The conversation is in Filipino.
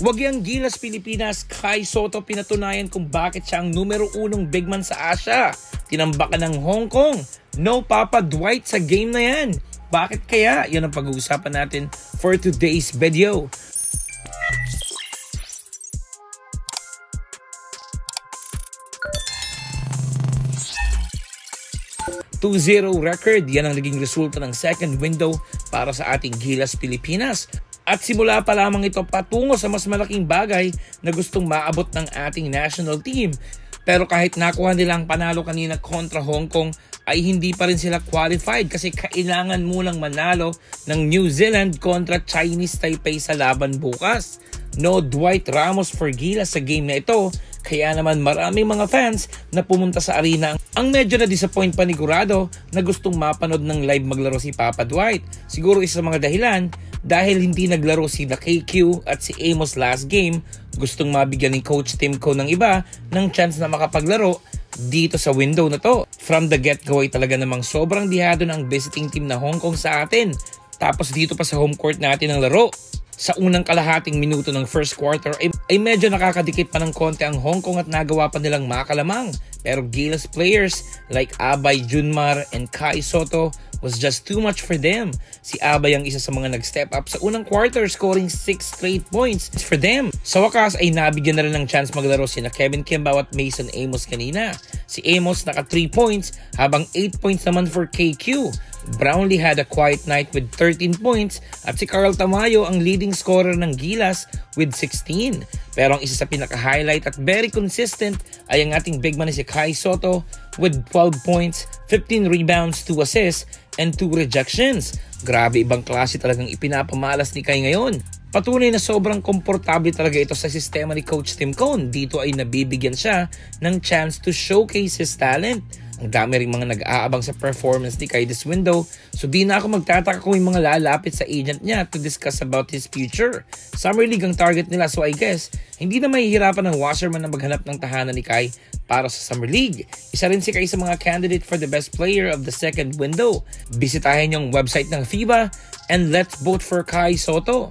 Wagyang Gilas Pilipinas, Kai Sotto pinatunayan kung bakit siya ang numero 1 big man sa Asia. Tinambakan ng Hong Kong. No Papa Dwight sa game na yan. Bakit kaya? Yan ang pag-uusapan natin for today's video. 2-0 record, yan ang naging resulta ng second window para sa ating Gilas Pilipinas. At simula pa lamang ito patungo sa mas malaking bagay na gustong maabot ng ating national team. Pero kahit nakuha nila ang panalo kanina kontra Hong Kong, ay hindi pa rin sila qualified kasi kailangan munang manalo ng New Zealand kontra Chinese Taipei sa laban bukas. No Dwight Ramos for Gilas sa game na ito, kaya naman maraming mga fans na pumunta sa arena ang medyo na-disappoint panigurado na gustong mapanood ng live maglaro si Papa Dwight. Siguro isa sa mga dahilan dahil hindi naglaro si KQ at si Amos last game, gustong mabigyan ni Coach Tim Cohn ng iba ng chance na makapaglaro dito sa window na to. From the get-go ay talaga namang sobrang dihado ng visiting team na Hong Kong sa atin. Tapos dito pa sa home court natin ang laro. Sa unang kalahating minuto ng first quarter ay medyo nakakadikit pa ng konti ang Hong Kong at nagawa pa nilang makalamang. Pero Gilas players like Abay Junmar and Kai Sotto was just too much for them. Si Abay ang isa sa mga nag-step up sa unang quarter, scoring 6 straight points for them. Sa wakas ay nabigyan na rin ng chance maglaro sina Kevin Kimbao at Mason Amos kanina. Si Amos naka 3 points habang 8 points naman for KQ. Brownlee had a quiet night with 13 points at si Carl Tamayo ang leading scorer ng Gilas with 16. Pero ang isa sa pinaka-highlight at very consistent ay ang ating big man si Kai Sotto with 12 points, 15 rebounds, 2 assists, and 2 rejections. Grabe, ibang klase talagang ipinapamalas ni Kai ngayon. Patunay na sobrang komportable talaga ito sa sistema ni Coach Tim Cohn. Dito ay nabibigyan siya ng chance to showcase his talent. Ang dami rin mga nag-aabang sa performance ni Kai this window, so di na ako magtataka kung may mga lalapit sa agent niya to discuss about his future. Summer League ang target nila, so I guess hindi na mahihirapan ng Wasserman na maghanap ng tahanan ni Kai para sa Summer League. Isa rin si Kai sa mga candidate for the best player of the second window. Bisitahin yung website ng FIBA and let's vote for Kai Sotto.